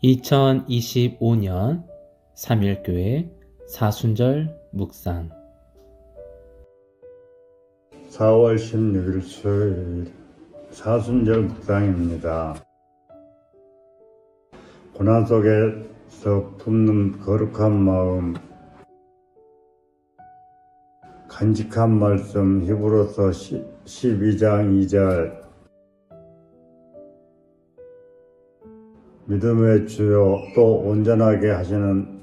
2025년 3일교회 사순절 묵상 4월 16일 수요일 사순절 묵상입니다. 고난 속에서 품는 거룩한 마음, 간직한 말씀 히브리서 12장 2절 믿음의 주요 또 온전하게 하시는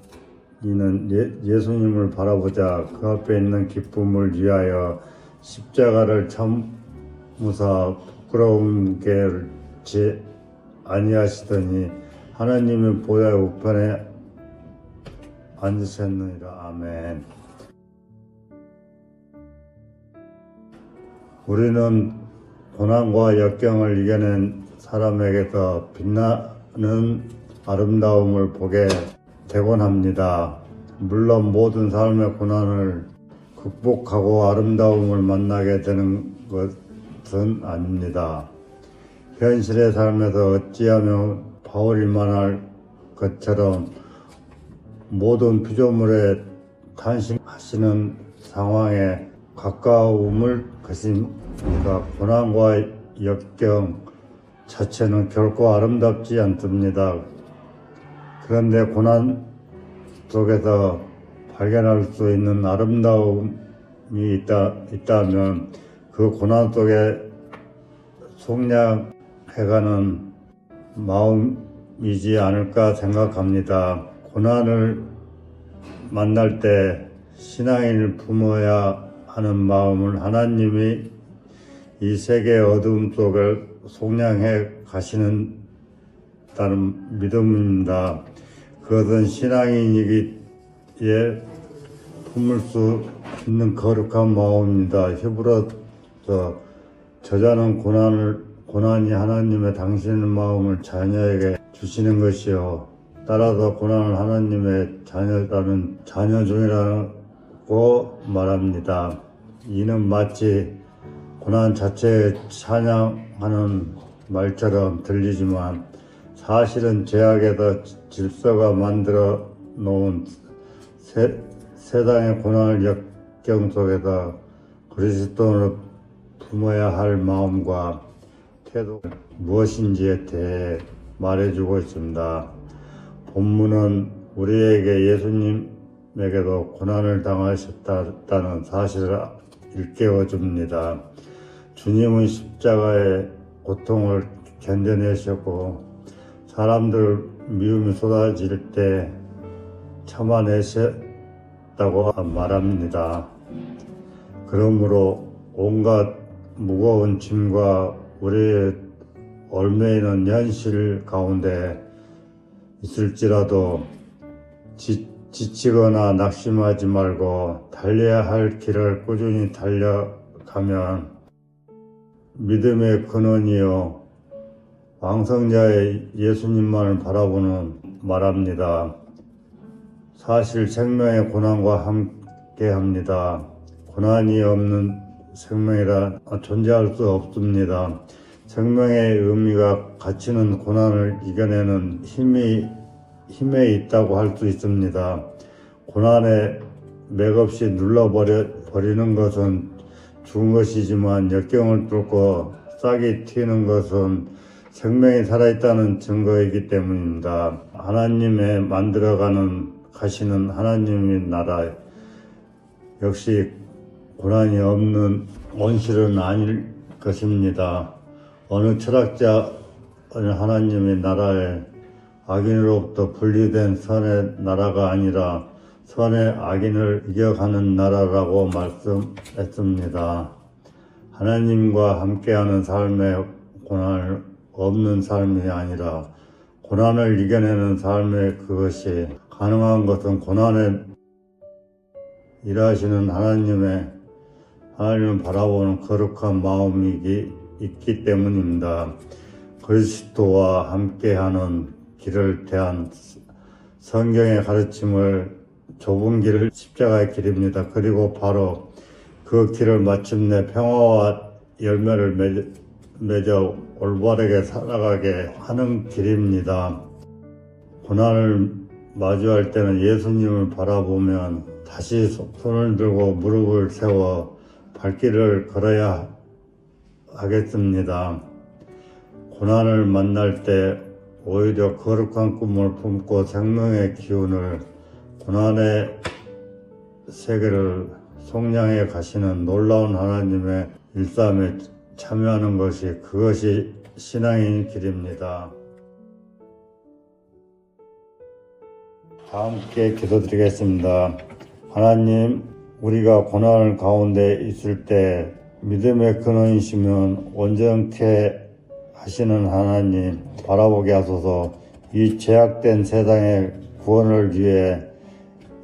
이는 예수님을 바라보자 그 앞에 있는 기쁨을 위하여 십자가를 참으사 부끄러운 게지 아니하시더니 하나님의 보좌의 우편에 앉으셨느니라. 아멘. 우리는 고난과 역경을 이겨낸 사람에게서 빛나는 아름다움을 보게 되곤 합니다. 물론 모든 삶의 고난을 극복하고 아름다움을 만나게 되는 것은 아닙니다. 현실의 삶에서 어찌하면 바울이 말할 것처럼 모든 피조물에 탄식하시는 상황에 가까움을 것입니까? 고난과 역경 자체는 결코 아름답지 않습니다. 그런데 고난 속에서 발견할 수 있는 아름다움이 있다면 그 고난 속에 속량해가는 마음이지 않을까 생각합니다. 고난을 만날 때 신앙인을 품어야 하는 마음은 하나님이 이 세계의 어두움 속을 속량해 가시는다는 믿음입니다. 그것은 신앙인이기에 품을 수 있는 거룩한 마음입니다. 히브리서 저자는 고난이 하나님의 당신의 마음을 자녀에게 주시는 것이요 따라서 고난을 하나님의 자녀 중이라고 말합니다. 이는 마치 고난 자체에 찬양하는 말처럼 들리지만 사실은 죄악에서 질서가 만들어 놓은 세상의 고난을 역경 속에서 그리스도를 품어야 할 마음과 태도 무엇인지에 대해 말해주고 있습니다. 본문은 우리에게 예수님에게도 고난을 당하셨다는 사실을 일깨워줍니다. 주님은 십자가의 고통을 견뎌내셨고 사람들 미움이 쏟아질 때 참아내셨다고 말합니다. 그러므로 온갖 무거운 짐과 우리의 얽매이는 현실 가운데 있을지라도 지치거나 낙심하지 말고 달려야 할 길을 꾸준히 달려가면 믿음의 근원이요 왕성자의 예수님만을 바라보는 말합니다. 사실 생명의 고난과 함께합니다. 고난이 없는 생명이라 존재할 수 없습니다. 생명의 의미가 가치는 고난을 이겨내는 힘에 있다고 할 수 있습니다. 고난에 맥없이 눌러버리는 것은 죽은 것이지만 역경을 뚫고 싹이 튀는 것은 생명이 살아있다는 증거이기 때문입니다. 하나님의 가시는 하나님의 나라 역시 고난이 없는 온실은 아닐 것입니다. 어느 철학자는 하나님의 나라에 악인으로부터 분리된 선의 나라가 아니라 선의 악인을 이겨가는 나라라고 말씀했습니다. 하나님과 함께하는 삶의 고난을 없는 삶이 아니라 고난을 이겨내는 삶의 그것이 가능한 것은 고난에 일하시는 하나님을 바라보는 거룩한 마음이 있기 때문입니다. 그리스도와 함께하는 길을 대한 성경의 가르침을 좁은 길을 십자가의 길입니다. 그리고 바로 그 길을 마침내 평화와 열매를 맺어 올바르게 살아가게 하는 길입니다. 고난을 마주할 때는 예수님을 바라보면 다시 손을 들고 무릎을 세워 발길을 걸어야 하겠습니다. 고난을 만날 때 오히려 거룩한 꿈을 품고 생명의 기운을 고난의 세계를 속량해 가시는 놀라운 하나님의 일삼에 참여하는 것이 그것이 신앙인 길입니다. 다 함께 기도드리겠습니다. 하나님, 우리가 고난 가운데 있을 때 믿음의 근원이시면 온전케 하시는 하나님 바라보게 하소서. 이 죄악된 세상의 구원을 위해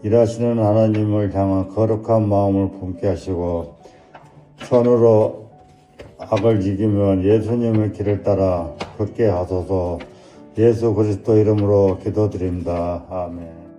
일하시는 하나님을 향한 거룩한 마음을 품게 하시고 선으로 악을 이기며 예수님의 길을 따라 걷게 하소서. 예수 그리스도 이름으로 기도드립니다. 아멘.